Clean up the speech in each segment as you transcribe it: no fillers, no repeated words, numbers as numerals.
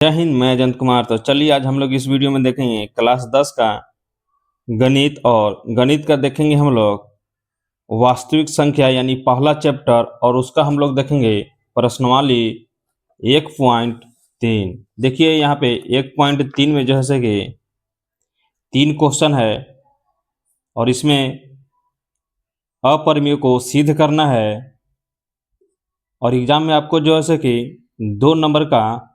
जय हिंद। मैं अजंत कुमार। तो चलिए आज हम लोग इस वीडियो में देखेंगे क्लास 10 का गणित। और गणित का देखेंगे हम लोग वास्तविक संख्या यानी पहला चैप्टर, और उसका हम लोग देखेंगे प्रश्नवाली 1.3। देखिए यहाँ पे 1.3 में जो है से कि 3 क्वेश्चन है और इसमें अपरिमेय को सिद्ध करना है। और एग्जाम में आपको जो है से कि 2 नंबर का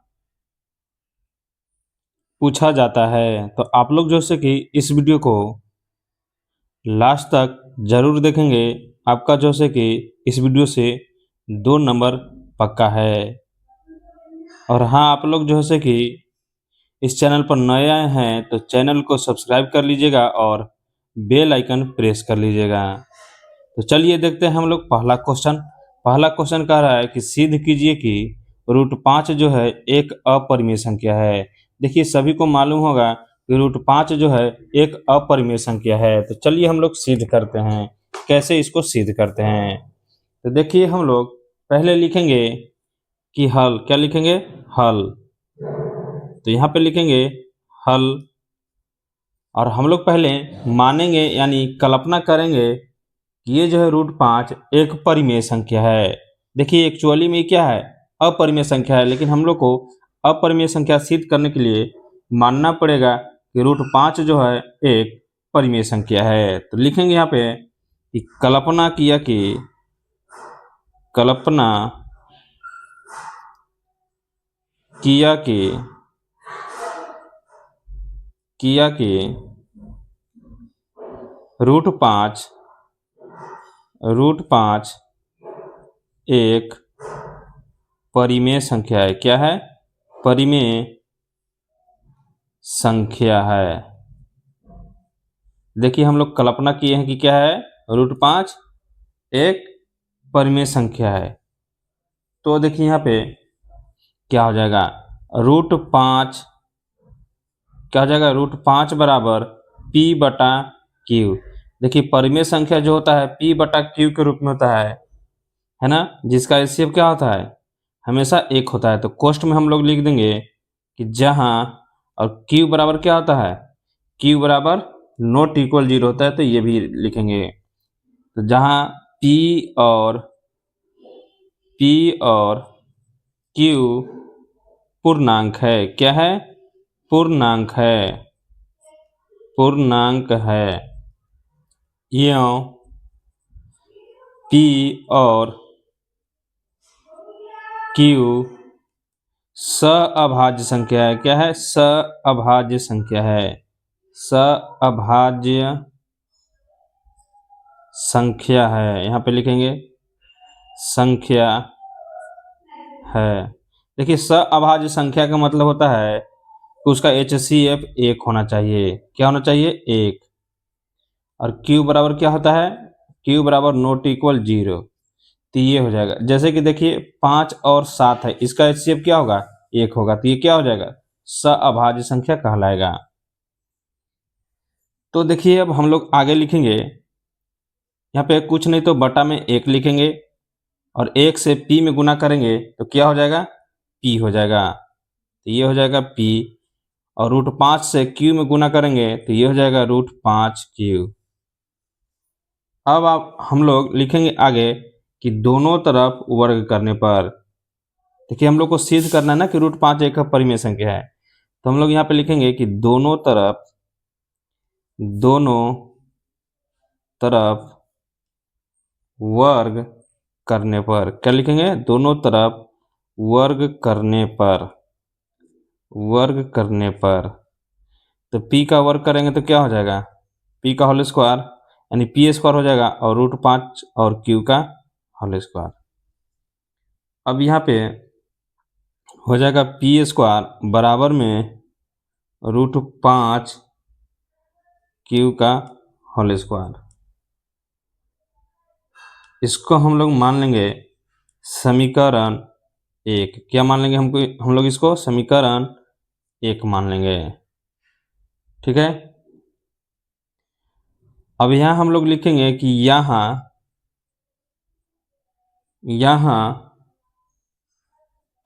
पूछा जाता है। तो आप लोग जो है कि इस वीडियो को लास्ट तक जरूर देखेंगे। आपका जो है कि इस वीडियो से 2 नंबर पक्का है। और हाँ, आप लोग जो है कि इस चैनल पर नए आए हैं तो चैनल को सब्सक्राइब कर लीजिएगा और बेल आइकन प्रेस कर लीजिएगा। तो चलिए देखते हैं हम लोग पहला क्वेश्चन। पहला क्वेश्चन कह रहा है कि सिद्ध कीजिए कि √5 जो है एक अपरिमेय संख्या है। देखिए सभी को मालूम होगा कि √5 जो है एक अपरिमेय संख्या है। तो चलिए हम लोग सिद्ध करते हैं। कैसे इसको सिद्ध करते हैं, तो देखिए हम लोग पहले लिखेंगे कि हल। क्या लिखेंगे? हल। तो यहाँ पे लिखेंगे हल। और हम लोग पहले मानेंगे यानी कल्पना करेंगे कि ये जो है √5 एक परिमेय संख्या है। देखिए एक्चुअली में क्या है? अपरिमेय संख्या है, लेकिन हम लोग को अपरिमेय संख्या सिद्ध करने के लिए मानना पड़ेगा कि √5 जो है एक परिमेय संख्या है। तो लिखेंगे यहाँ पे कि कल्पना किया कि कल्पना किया कि किया कि √5 एक परिमेय संख्या है। क्या है? परिमेय संख्या है। देखिए हम लोग कल्पना किए हैं कि क्या है? √5 एक परिमेय संख्या है। तो देखिए यहाँ पे क्या हो जाएगा? √5 क्या हो जाएगा? √5 बराबर P/Q। देखिए परिमेय संख्या जो होता है P/Q के रूप में होता है ना, जिसका एचसीएफ क्या होता है? हमेशा 1 होता है। तो कोष्ठ में हम लोग लिख देंगे कि जहां, और Q बराबर क्या होता है? Q बराबर ≠ 0 होता है। तो ये भी लिखेंगे। तो जहां P और Q पूर्णांक है। क्या है? पूर्णांक है। पूर्णांक है। यों P और Q सअभाज्य संख्या है। क्या है? सअभाज्य संख्या है। सअभाज्य संख्या है। यहाँ पे लिखेंगे संख्या है। देखिए सअभाज्य संख्या का मतलब होता है कि उसका HCF 1 होना चाहिए। क्या होना चाहिए? 1। और Q बराबर क्या होता है? Q बराबर ≠ 0। तो ये हो जाएगा। जैसे कि देखिए 5 और 7 है, इसका HCF क्या होगा? 1 होगा। तो ये क्या हो जाएगा? सअभाज्य संख्या कहलाएगा। तो देखिए अब हम लोग आगे लिखेंगे। यहाँ पे कुछ नहीं तो बटा में 1 लिखेंगे और 1 से P में गुना करेंगे तो क्या हो जाएगा? P हो जाएगा। तो ये हो जाएगा P। और √5 से Q में गुना करेंगे तो ये हो जाएगा √5Q। अब आप हम लोग लिखेंगे आगे कि दोनों तरफ वर्ग करने पर। देखिए हम लोग को सिद्ध करना है ना कि √5 एक परिमेय संख्या है। तो हम लोग यहाँ पे लिखेंगे कि दोनों तरफ वर्ग करने पर। क्या लिखेंगे? दोनों तरफ वर्ग करने पर। तो P का वर्ग करेंगे तो क्या हो जाएगा? P का होल स्क्वायर यानी P² हो जाएगा और √5 और Q का होल स्क्वायर। अब यहाँ पे हो जाएगा P² बराबर में √5 Q का होल स्क्वायर। इसको हम लोग मान लेंगे समीकरण 1। क्या मान लेंगे? हम लोग इसको समीकरण 1 मान लेंगे। ठीक है। अब यहाँ हम लोग लिखेंगे कि यहाँ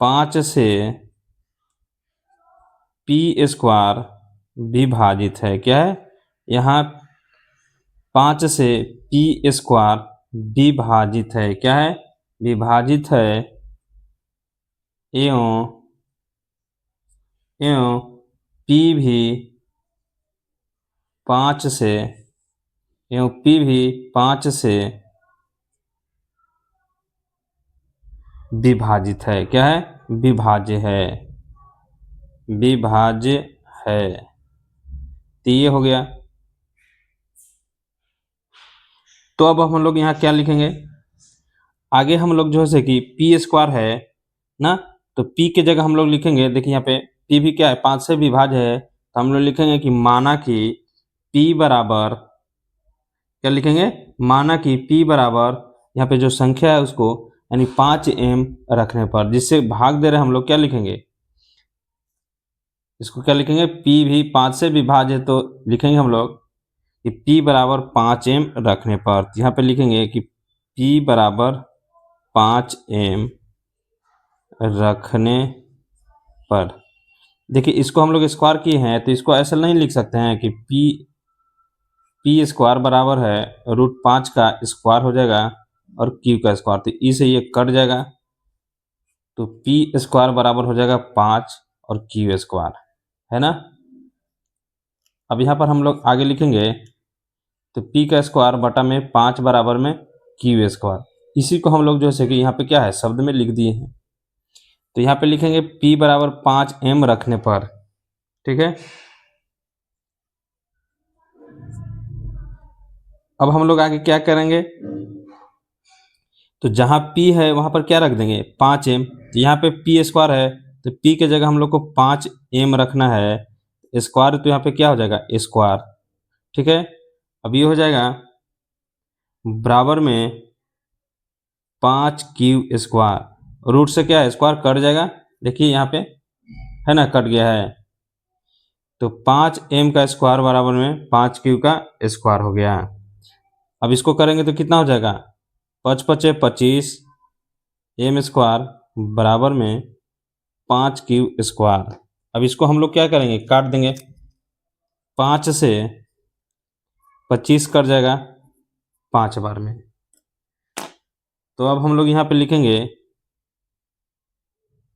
5 से पी स्क्वायर विभाजित है, क्या है यहाँ 5 से पी स्क्वायर विभाजित है, क्या है विभाजित है, एवं पी भी 5 से विभाजित है, क्या है विभाज्य है, तो ये हो गया। तो अब हम लोग यहाँ क्या लिखेंगे, आगे हम लोग जो है कि पी स्क्वायर है ना, तो पी के जगह हम लोग लिखेंगे, देखिए यहाँ पे पी भी क्या है 5 से विभाज्य है, तो हम लोग लिखेंगे कि माना कि पी बराबर, क्या लिखेंगे माना कि पी बराबर यहाँ पे जो संख्या है उसको यानी 5m रखने पर, जिससे भाग दे रहे हम लोग क्या लिखेंगे, इसको क्या लिखेंगे पी भी 5 से विभाज्य है, तो लिखेंगे हम लोग कि p बराबर 5m रखने पर, तो यहाँ पे लिखेंगे कि p बराबर 5m रखने पर। देखिए इसको हम लोग स्क्वायर किए हैं, तो इसको ऐसा नहीं लिख सकते हैं कि पी स्क्वायर बराबर है √5 का स्क्वायर हो जाएगा और q का स्क्वायर, तो ई से ये कट जाएगा, तो पी स्क्वायर बराबर हो जाएगा 5 और q स्क्वायर, है ना। अब यहाँ पर हम लोग आगे लिखेंगे, तो p का स्क्वायर बटा में 5 बराबर में q स्क्वायर, इसी को हम लोग जो है कि यहाँ पे क्या है शब्द में लिख दिए हैं, तो यहाँ पे लिखेंगे p बराबर 5m रखने पर, ठीक है। अब हम लोग आगे क्या करेंगे, तो जहाँ p है वहाँ पर क्या रख देंगे 5m, तो यहाँ पे p स्क्वायर है, तो p के जगह हम लोग को 5m रखना है, स्क्वायर तो यहाँ पे क्या हो जाएगा स्क्वायर, ठीक है। अब ये हो जाएगा बराबर में 5q स्क्वायर, रूट से क्या है स्क्वायर कट जाएगा, देखिए यहाँ पे है ना कट गया है, तो 5m का स्क्वायर बराबर में 5q का स्क्वायर हो गया। अब इसको करेंगे तो कितना हो जाएगा 5 × 5 = 25 m स्क्वायर बराबर में 5q स्क्वायर। अब इसको हम लोग क्या करेंगे काट देंगे, 5 से 25 कट जाएगा 5 बार में, तो अब हम लोग यहाँ पे लिखेंगे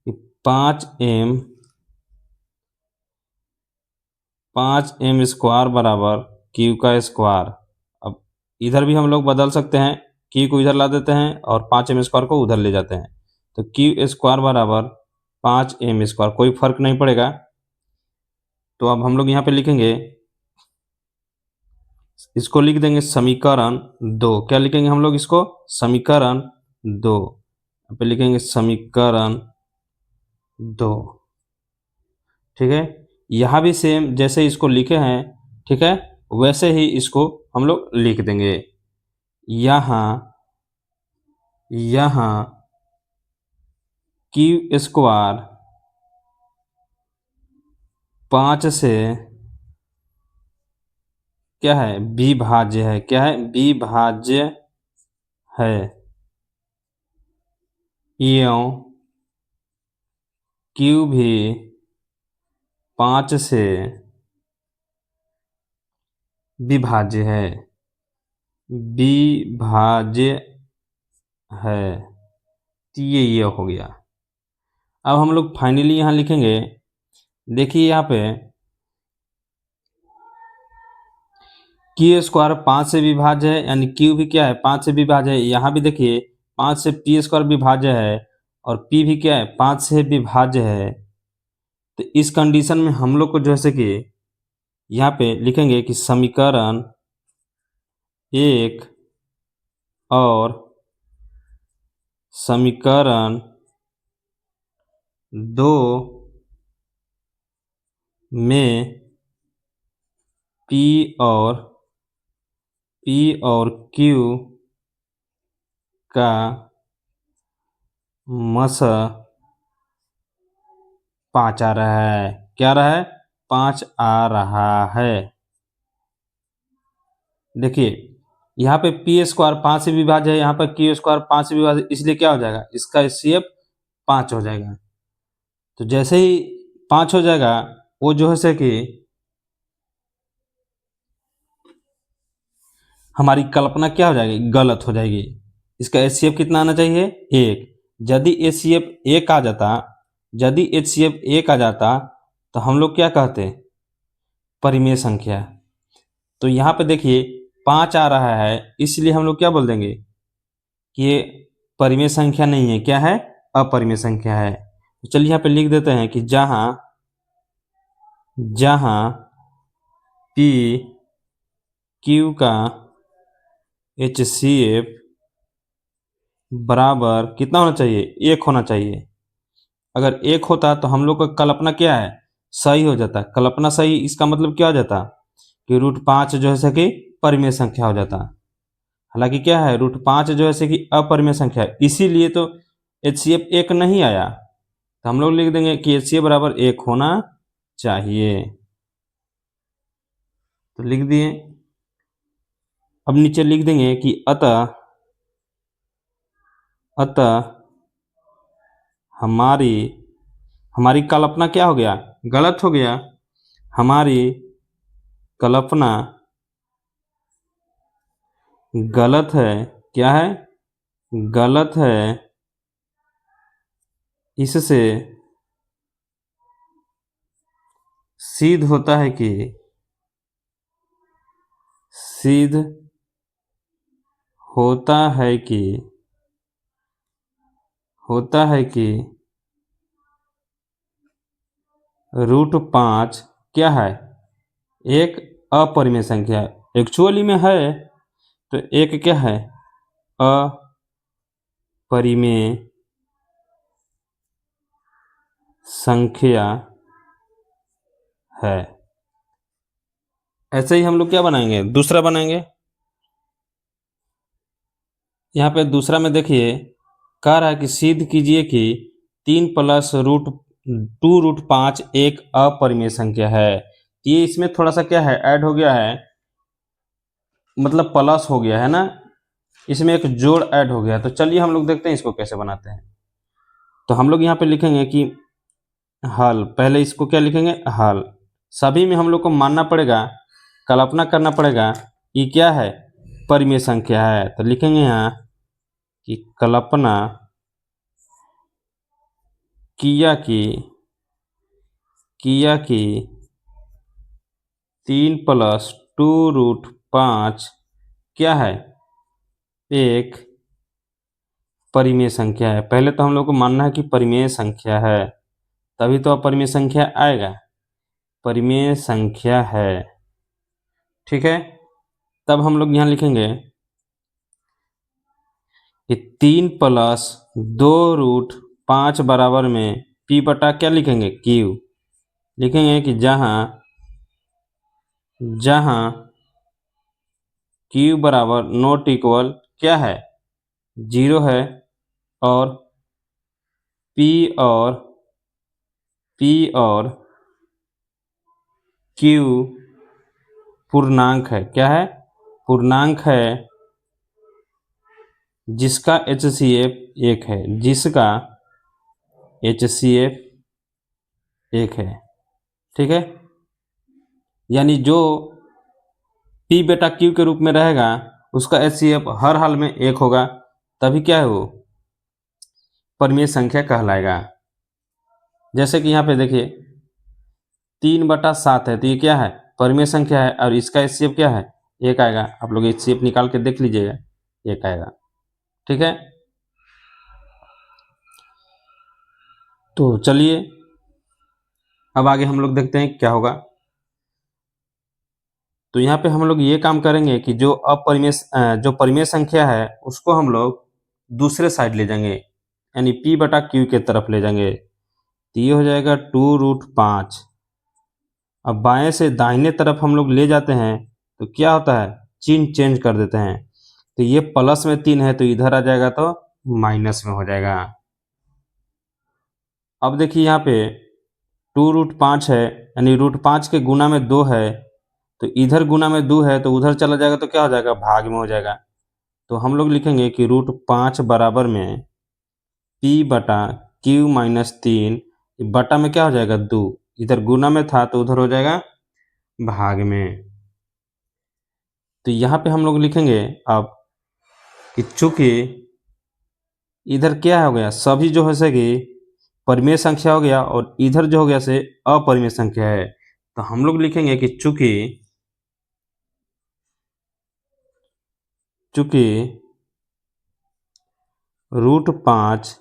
कि 5m स्क्वायर बराबर q का स्क्वायर। अब इधर भी हम लोग बदल सकते हैं, q को इधर ला देते हैं और 5m स्क्वायर को उधर ले जाते हैं, तो q स्क्वायर बराबर 5m स्क्वायर, कोई फर्क नहीं पड़ेगा। तो अब हम लोग यहाँ पे लिखेंगे, इसको लिख देंगे समीकरण 2, क्या लिखेंगे हम लोग इसको समीकरण 2, यहाँ पे लिखेंगे समीकरण 2, ठीक है। यहाँ भी सेम जैसे इसको लिखे हैं, ठीक है, वैसे ही इसको हम लोग लिख देंगे, यहाँ q स्क्वायर 5 से क्या है विभाज्य है, क्या है विभाज्य है, एवं q भी 5 से विभाज्य है, तो ये हो गया। अब हम लोग फाइनली यहाँ लिखेंगे, देखिए यहाँ पे q स्क्वायर 5 से विभाज्य है, यानी q भी क्या है 5 से विभाज्य है, यहाँ भी देखिए 5 से p स्क्वायर विभाज्य है और p भी क्या है 5 से विभाज्य है। तो इस कंडीशन में हम लोग को जैसे कि यहाँ पे लिखेंगे कि समीकरण 1 और समीकरण 2 में p और q का मस 5 आ रहा है, क्या आ रहा है 5 आ रहा है। देखिए यहाँ पे पी स्क्वायर 5 से विभाज्य है, यहाँ पर q स्क्वायर 5 से विभाज्य, इसलिए क्या हो जाएगा इसका HCF 5 हो जाएगा। तो जैसे ही 5 हो जाएगा वो जो है से कि हमारी कल्पना क्या हो जाएगी, गलत हो जाएगी। इसका एचसीएफ कितना आना चाहिए, 1। यदि एचसीएफ 1 आ जाता, यदि एचसीएफ 1 आ जाता तो हम लोग क्या कहते, परिमेय संख्या। तो यहाँ पे देखिए 5 आ रहा है, इसलिए हम लोग क्या बोल देंगे कि ये परिमेय संख्या नहीं है, क्या है, अपरिमेय संख्या है। तो चलिए यहाँ पे लिख देते हैं कि जहाँ जहाँ पी क्यू का एचसीएफ बराबर कितना होना चाहिए, 1 होना चाहिए। अगर 1 होता तो हम लोग का कल्पना क्या है, सही हो जाता। कल्पना सही, इसका मतलब क्या हो जाता कि √5 जो है से कि परिमेय संख्या हो जाता। हालांकि क्या है, √5 जो है से कि अपरिमेय संख्या है, इसीलिए तो एचसीएफ 1 नहीं आया। तो हम लोग लिख देंगे कि एचसीएफ बराबर 1 होना चाहिए। तो लिख दिए। अब नीचे लिख देंगे कि अतः हमारी कल्पना क्या हो गया, गलत हो गया। हमारी कल्पना गलत है, क्या है, गलत है। इससे सिद्ध होता है कि होता है कि √5 क्या है, एक अपरिमेय संख्या है। एक्चुअली में है तो एक क्या है, अपरिमेय संख्या है। ऐसे ही हम लोग क्या बनाएंगे, दूसरा बनाएंगे। यहाँ पे दूसरा में देखिए कह रहा है कि सिद्ध कीजिए कि 3 + √2 √5 एक अपरिमेय संख्या है। ये इसमें थोड़ा सा क्या है, ऐड हो गया है, मतलब प्लस हो गया है ना, इसमें एक जोड़ ऐड हो गया। तो चलिए हम लोग देखते हैं इसको कैसे बनाते हैं। तो हम लोग यहाँ पे लिखेंगे कि हल, पहले इसको क्या लिखेंगे, हल। सभी में हम लोग को मानना पड़ेगा, कल्पना करना पड़ेगा ये क्या है, परिमेय संख्या है। तो लिखेंगे यहाँ कि कल्पना किया कि 3 + 2 √5 क्या है, एक परिमेय संख्या है। पहले तो हम लोग को मानना है कि परिमेय संख्या है, तभी तो अपरिमेय संख्या आएगा। परिमेय संख्या है, ठीक है। तब हम लोग यहाँ लिखेंगे कि 3 + 2 √5 बराबर में P बटा क्या लिखेंगे, Q। लिखेंगे कि जहाँ Q बराबर नॉट इक्वल क्या है, 0 है, और P और Q पूर्णांक है, क्या है, पूर्णांक है, जिसका HCF 1 है, जिसका HCF 1 है, ठीक है। यानी जो P बेटा Q के रूप में रहेगा उसका HCF हर हाल में 1 होगा, तभी क्या है, वो परिमेय संख्या कहलाएगा। जैसे कि यहाँ पे देखिए 3/7 है, तो ये क्या है, परिमेय संख्या है, और इसका HCF क्या है, 1 आएगा। आप लोग HCF निकाल के देख लीजिएगा, 1 आएगा, ठीक है। तो चलिए अब आगे हम लोग देखते हैं क्या होगा। तो यहाँ पे हम लोग ये काम करेंगे कि जो परिमेय संख्या है उसको हम लोग दूसरे साइड ले जाएंगे, यानी P बटा Q के तरफ ले जाएंगे। तो ये हो जाएगा 2 √5। अब बाएं से दाहिने तरफ हम लोग ले जाते हैं तो क्या होता है, चिन्ह चेंज कर देते हैं। तो ये प्लस में 3 है तो इधर आ जाएगा तो माइनस में हो जाएगा। अब देखिए यहाँ पे 2 √5 है, यानी √5 के गुना में 2 है, तो इधर गुना में 2 है तो उधर चला जाएगा तो क्या हो जाएगा, भाग में हो जाएगा। तो हम लोग लिखेंगे कि √5 बराबर में P बटा Q - 3, बटा में क्या हो जाएगा, 2। इधर गुना में था तो उधर हो जाएगा भाग में। तो यहाँ पे हम लोग लिखेंगे अब कि चूंकि इधर क्या हो गया, सभी जो है से कि परिमेय संख्या हो गया और इधर जो हो गया से अपरिमेय संख्या है, तो हम लोग लिखेंगे कि चूंकि √5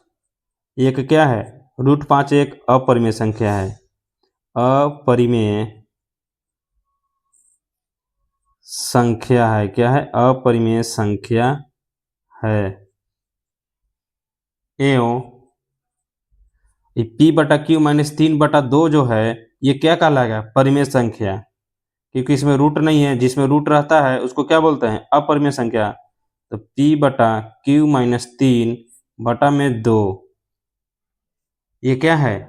एक क्या है, √5 एक अपरिमेय संख्या है, अपरिमेय संख्या है, क्या है, अपरिमेय संख्या है, एवं P/Q-3/2 जो है ये क्या कहलाएगा, परिमेय संख्या, क्योंकि इसमें रूट नहीं है, जिसमें रूट रहता है उसको क्या बोलते हैं, अपरिमेय संख्या। तो P/Q-3/2 ये क्या है,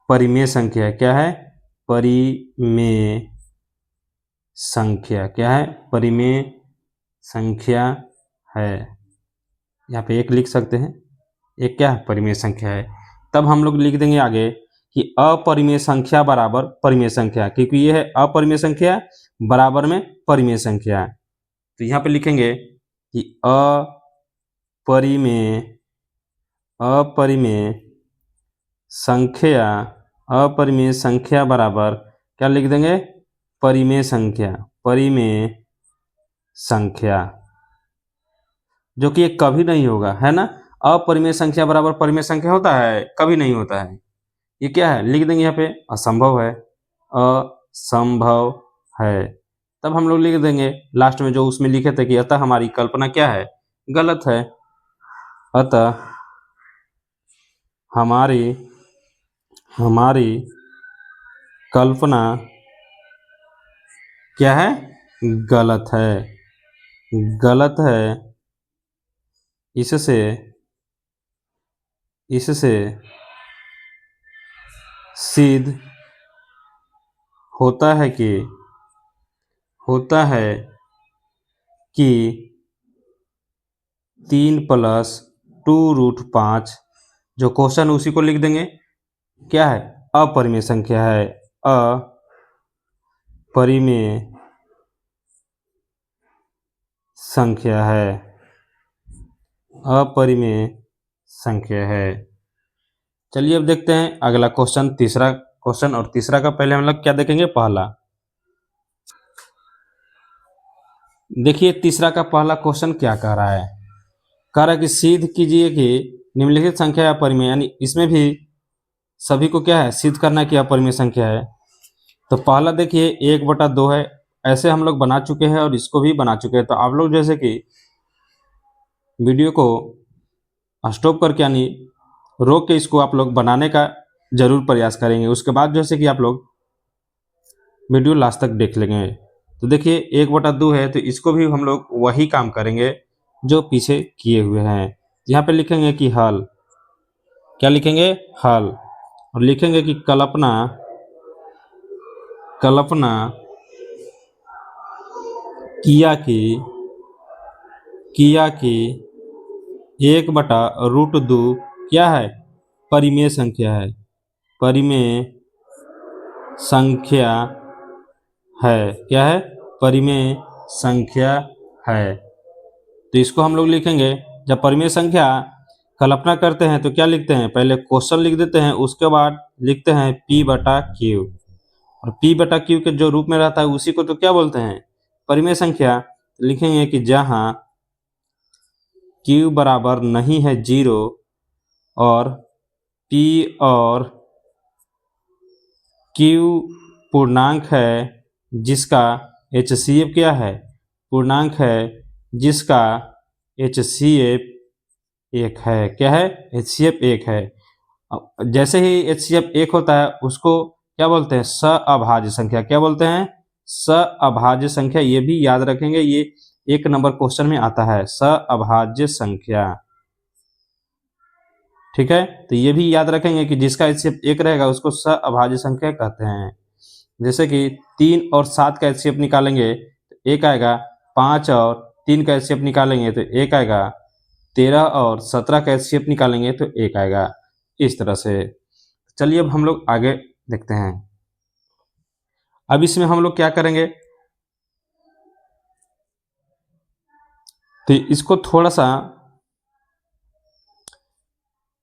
परिमेय संख्या। क्या है, परिमेय संख्या। क्या है, परिमेय संख्या है। यहाँ पे एक लिख सकते हैं, एक क्या है, परिमेय संख्या है। तब हम लोग लिख देंगे आगे कि अपरिमेय संख्या बराबर परिमेय संख्या, क्योंकि ये है अपरिमेय संख्या बराबर में परिमेय संख्या। तो यहाँ पे लिखेंगे कि अपरिमेय संख्या बराबर क्या लिख देंगे, परिमेय संख्या, जो कि ये कभी नहीं होगा, है ना। अपरिमेय संख्या बराबर परिमेय संख्या होता है, कभी नहीं होता है। ये क्या है, लिख देंगे यहाँ पे असंभव है, असंभव है। तब हम लोग लिख देंगे लास्ट में जो उसमें लिखे थे कि अतः हमारी कल्पना क्या है, गलत है। अतः हमारी कल्पना क्या है, गलत है, इससे सिद्ध होता है कि 3+2√5 जो क्वेश्चन उसी को लिख देंगे, क्या है, अपरिमेय संख्या है, अपरिमेय संख्या है, अपरिमेय संख्या है। चलिए अब देखते हैं अगला क्वेश्चन, तीसरा क्वेश्चन। और तीसरा का पहले हम लोग क्या देखेंगे, पहला। देखिए तीसरा का पहला क्वेश्चन क्या कह रहा है, कह रहा है कि सिद्ध कीजिए कि निम्नलिखित संख्या अपरिमेय, यानी इसमें भी सभी को क्या है, सिद्ध करना कि अपरिमेय संख्या है। तो पहला देखिए 1/2 है, ऐसे हम लोग बना चुके हैं और इसको भी बना चुके हैं। तो आप लोग जैसे कि वीडियो को स्टॉप करके यानी रोक के इसको आप लोग बनाने का जरूर प्रयास करेंगे, उसके बाद जैसे कि आप लोग वीडियो लास्ट तक देख लेंगे। तो देखिए 1/2 है, तो इसको भी हम लोग वही काम करेंगे जो पीछे किए हुए हैं। यहाँ पे लिखेंगे कि हल, क्या लिखेंगे, हल, और लिखेंगे कि कल्पना किया कि 1/√2 क्या है, परिमेय संख्या है, परिमेय संख्या है। क्या है, परिमेय संख्या है। तो इसको हम लोग लिखेंगे, जब परिमेय संख्या कल्पना करते हैं तो क्या लिखते हैं, पहले क्वेश्चन लिख देते हैं, उसके बाद लिखते हैं P/Q, और P/Q के जो रूप में रहता है उसी को तो क्या बोलते हैं, परिमेय संख्या। लिखेंगे कि जहां Q बराबर नहीं है 0 और P और Q पूर्णांक है जिसका HCF क्या है, पूर्णांक है जिसका HCF 1 है। क्या है, HCF 1 है। जैसे ही HCF 1 होता है उसको क्या बोलते हैं, सअभाज्य संख्या। क्या बोलते हैं, सअभाज्य संख्या। ये भी याद रखेंगे, ये 1 नंबर क्वेश्चन में आता है, सअभाज्य संख्या। ठीक है, तो ये भी याद रखेंगे कि जिसका HCF 1 रहेगा उसको सअभाज्य संख्या कहते हैं। जैसे कि 3 और 7 का HCF निकालेंगे तो 1 आएगा, 5 और 3 का HCF निकालेंगे तो 1 आएगा, 13 और 17 का HCF निकालेंगे तो 1 आएगा, इस तरह से। चलिए अब हम लोग आगे देखते हैं। अब इसमें हम लोग क्या करेंगे, तो इसको थोड़ा सा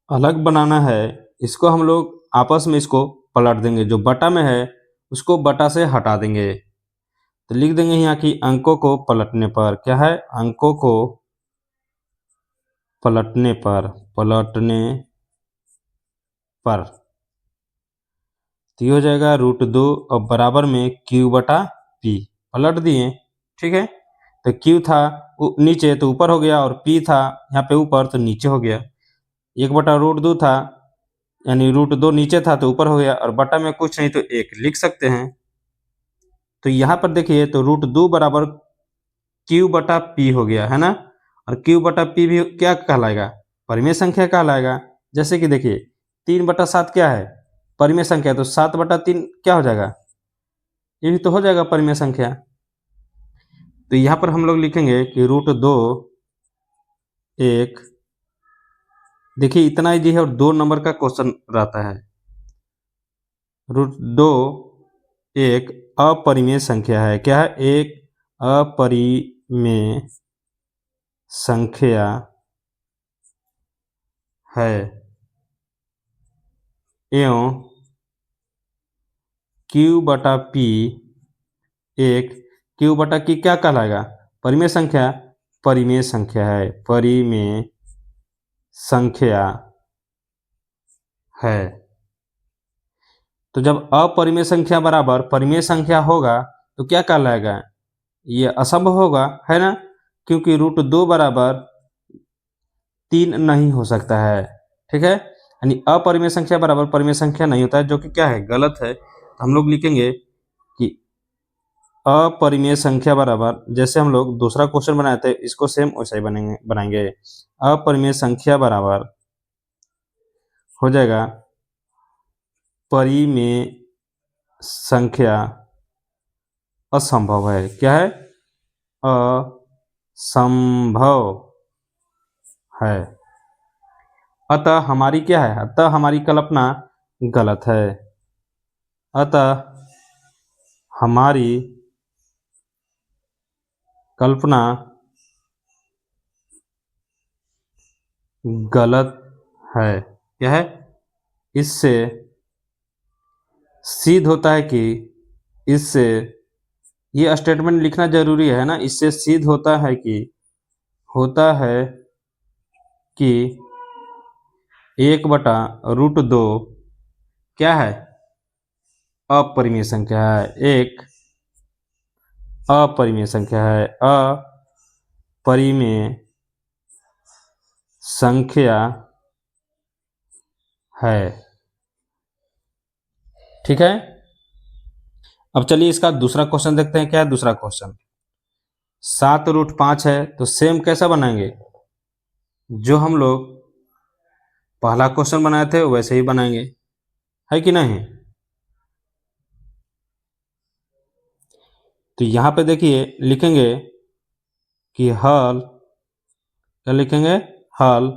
अलग बनाना है। इसको हम लोग आपस में इसको पलट देंगे, जो बटा में है उसको बटा से हटा देंगे। तो लिख देंगे यहाँ कि अंकों को पलटने पर, क्या है, अंकों को पलटने पर तो ये हो जाएगा √2 और बराबर में q बटा p। पलट दिए, ठीक है। तो q था नीचे तो ऊपर हो गया, और p था यहाँ पे ऊपर तो नीचे हो गया। 1/√2 था, यानी √2 नीचे था तो ऊपर हो गया, और बटा में कुछ नहीं तो 1 लिख सकते हैं। तो यहाँ पर देखिए तो √2 बराबर q बटा p हो गया, है ना। और q बटा p भी क्या कहलाएगा, परिमेय संख्या कहलाएगा। जैसे कि देखिए 3/7 क्या है, परिमेय संख्या, तो 7/3 क्या हो जाएगा, ये भी तो हो जाएगा परिमेय संख्या। तो यहाँ पर हम लोग लिखेंगे कि √2 एक, देखिए इतना इजी है और 2 नंबर का क्वेश्चन रहता है। √2 एक अपरिमेय संख्या है, क्या है, एक अपरिमेय संख्या है एवं q बटा p एक, q बटा की क्या कहलाएगा, परिमेय संख्या, परिमेय संख्या है, परिमेय संख्या है। तो जब अपरिमेय संख्या बराबर परिमेय संख्या होगा तो क्या कहलाएगा, ये असंभव होगा, है ना, क्योंकि √2 बराबर 3 नहीं हो सकता है, ठीक है। यानी अपरिमेय संख्या बराबर परिमेय संख्या नहीं होता है, जो कि क्या है, गलत है। तो हम लोग लिखेंगे कि अपरिमेय संख्या बराबर, जैसे हम लोग दूसरा क्वेश्चन बनाए थे इसको सेम वैसा ही बनाएंगे। अपरिमेय संख्या बराबर हो जाएगा परिमेय संख्या असंभव है, क्या है, असंभव है। अतः हमारी क्या है, अतः हमारी कल्पना गलत है। अतः हमारी कल्पना गलत है, क्या है, इससे सिद्ध होता है कि, इससे, ये स्टेटमेंट लिखना जरूरी है ना, इससे सिद्ध होता है कि 1/√2 क्या है, अपरिमेय संख्या है, एक अपरिमेय संख्या है, अपरिमेय संख्या है, ठीक है। अब चलिए इसका दूसरा क्वेश्चन देखते हैं। क्या है दूसरा क्वेश्चन, 7√5 है, तो सेम कैसा बनाएंगे, जो हम लोग पहला क्वेश्चन बनाए थे वैसे ही बनाएंगे, है कि नहीं। तो यहाँ पे देखिए लिखेंगे कि हल, क्या लिखेंगे, हल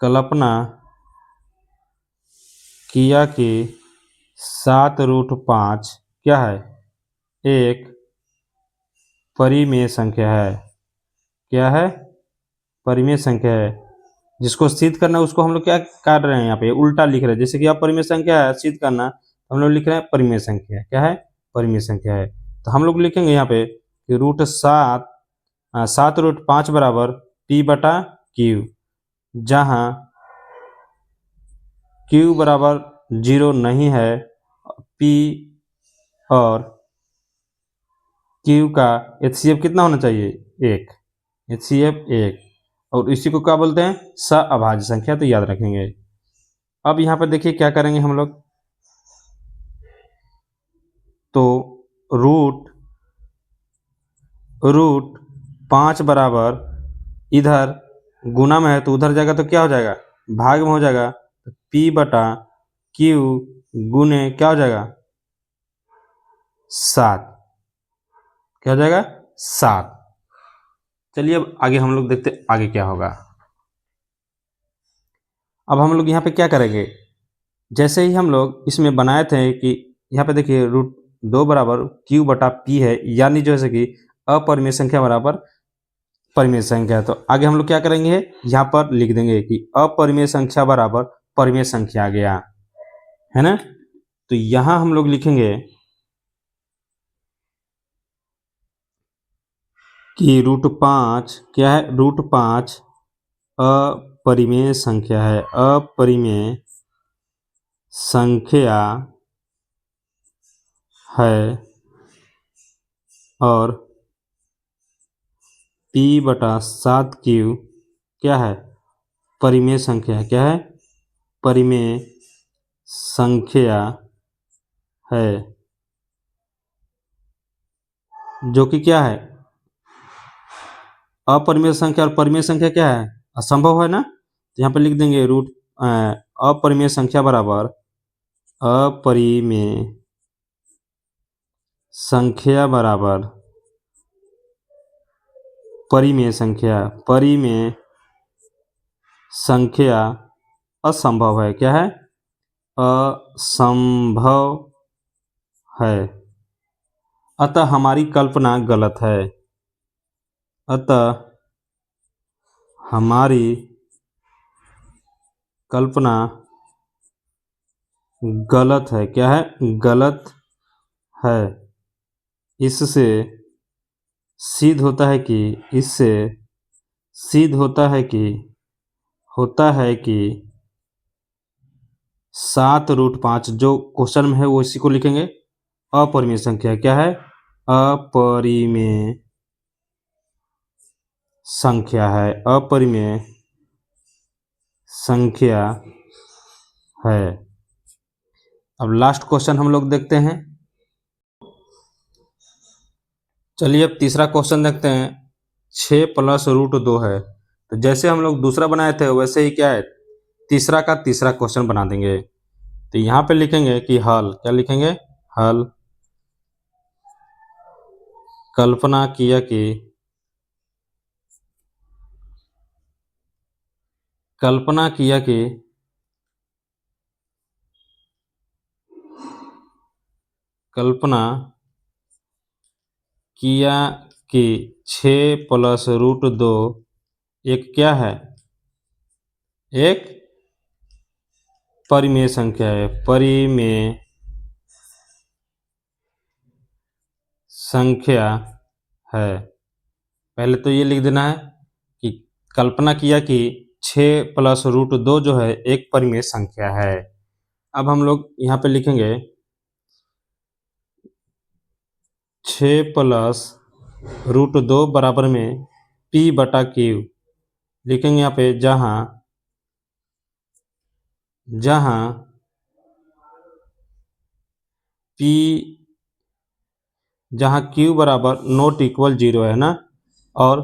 कल्पना किया कि 7√5 क्या है, एक परिमेय संख्या है, क्या है, परिमेय संख्या है। जिसको सिद्ध करना है उसको हम लोग क्या कर रहे हैं, यहाँ पे उल्टा लिख रहे हैं। जैसे कि अब परिमेय संख्या है, सिद्ध करना तो हम लोग लिख रहे हैं परिमेय संख्या, क्या है, परिमेय संख्या है। तो हम लोग लिखेंगे यहाँ पे कि √7 बराबर p/q, जहाँ q बराबर 0 नहीं है, p और q का HCF कितना होना चाहिए, 1, HCF 1, और इसी को क्या बोलते हैं, सअभाज्य संख्या, तो याद रखेंगे। अब यहाँ पर देखिए क्या करेंगे हम लोग, तो रूट 5 बराबर, इधर गुना में है तो उधर जाएगा तो क्या हो जाएगा, भाग में हो जाएगा, तो p/q गुने क्या हो जाएगा, 7, क्या हो जाएगा, 7। चलिए अब आगे हम लोग देखते आगे क्या होगा। अब हम लोग यहाँ पे क्या करेंगे, जैसे ही हम लोग इसमें बनाए थे कि यहाँ पे देखिए √2 बराबर क्यू बटा पी है, यानी जैसे कि अपरिमेय संख्या बराबर परिमेय संख्या। तो आगे हम लोग क्या करेंगे, यहाँ पर लिख देंगे कि अपरिमेय संख्या बराबर परिमेय संख्या आ गया, है ना। तो यहाँ हम लोग लिखेंगे कि √5 क्या है, √5 अपरिमेय संख्या है, अपरिमेय संख्या है, और p बटा 7q क्या है, परिमेय संख्या है। क्या है, परिमेय संख्या है, जो कि क्या है, अपरिमेय संख्या और परिमेय संख्या क्या है, असंभव है ना। तो यहाँ पे लिख देंगे अपरिमेय संख्या बराबर अपरिमेय संख्या बराबर परिमेय संख्या, परिमेय संख्या असंभव है। क्या है, असंभव है, अतः हमारी कल्पना गलत है, अतः हमारी कल्पना गलत है। क्या है, गलत है। इससे सिद्ध होता है कि, इससे सिद्ध होता है कि 7√5 जो क्वेश्चन में है वो इसी को लिखेंगे, अपरिमेय संख्या। क्या है, अपरिमेय संख्या है, अपरिमेय संख्या है। अब लास्ट क्वेश्चन हम लोग देखते हैं। चलिए अब तीसरा क्वेश्चन देखते हैं। 6 + √2 है, तो जैसे हम लोग दूसरा बनाए थे वैसे ही क्या है, तीसरा का तीसरा क्वेश्चन बना देंगे। तो यहाँ पे लिखेंगे कि हल, क्या लिखेंगे, हल। कल्पना किया कि, कल्पना किया कि कल्पना किया कि 6 + √2 एक क्या है, एक परिमेय संख्या है, परिमेय संख्या है। पहले तो ये लिख देना है कि कल्पना किया कि 6 + √2 जो है एक परिमेय संख्या है। अब हम लोग यहाँ पे लिखेंगे 6 + √2 बराबर में p बटा q लिखेंगे यहाँ पे, जहाँ q बराबर ≠0 है ना, और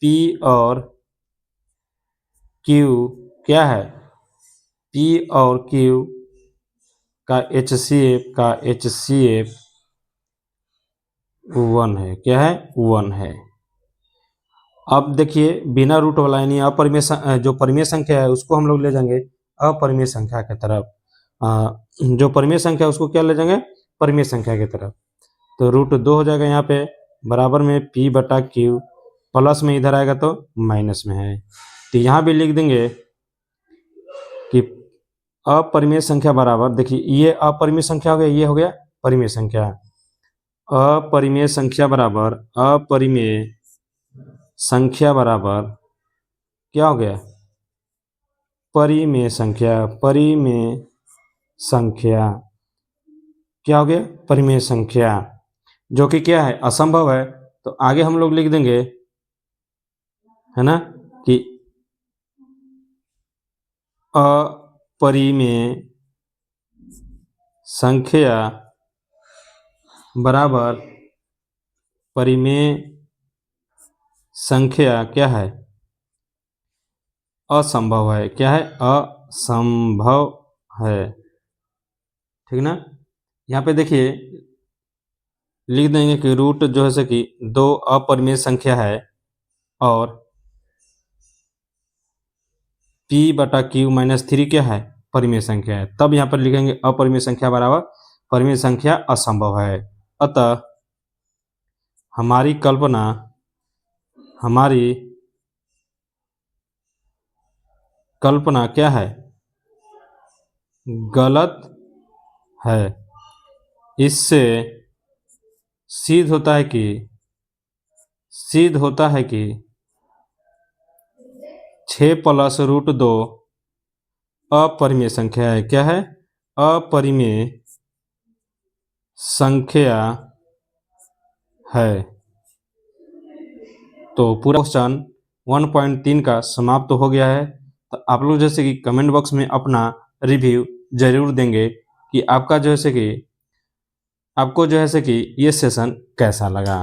p और q क्या है, p और q का HCF 1 है। क्या है, 1 है। अब देखिए बिना रूट वाला यानी अपरिमेय जो परिमेय संख्या है उसको हम लोग ले जाएंगे अपरिमेय संख्या की तरफ, जो परिमेय संख्या है उसको क्या ले जाएंगे, परिमेय संख्या की तरफ। तो √2 हो जाएगा यहाँ पे, बराबर में p बटा q, प्लस में इधर आएगा तो माइनस में है। तो यहाँ भी लिख देंगे कि अपरिमेय संख्या बराबर, देखिए ये अपरिमेय संख्या हो गया, ये हो गया परिमेय संख्या। अपरिमेय संख्या बराबर, अपरिमेय संख्या बराबर क्या हो गया, परिमेय संख्या, परिमेय संख्या क्या हो गया, परिमेय संख्या, जो कि क्या है, असंभव है। तो आगे हम लोग लिख देंगे, है ना, कि अपरिमेय संख्या बराबर परिमेय संख्या क्या है, असंभव है। क्या है, असंभव है, ठीक ना। यहाँ पे देखिए लिख देंगे कि रूट जो है कि 2 अपरिमेय संख्या है, और p/q-3 क्या है, परिमेय संख्या है। तब यहाँ पर लिखेंगे अपरिमेय संख्या बराबर परिमेय संख्या असंभव है। अतः हमारी कल्पना क्या है, गलत है। इससे सिद्ध होता है कि 6 + √2 अपरिमेय संख्या है। क्या है, अपरिमेय संख्या है। तो पूरा क्वेश्चन 1.3 का समाप्त हो गया है। तो आप लोग जैसे कि कमेंट बॉक्स में अपना रिव्यू जरूर देंगे कि आपको जो है कि ये सेशन कैसा लगा।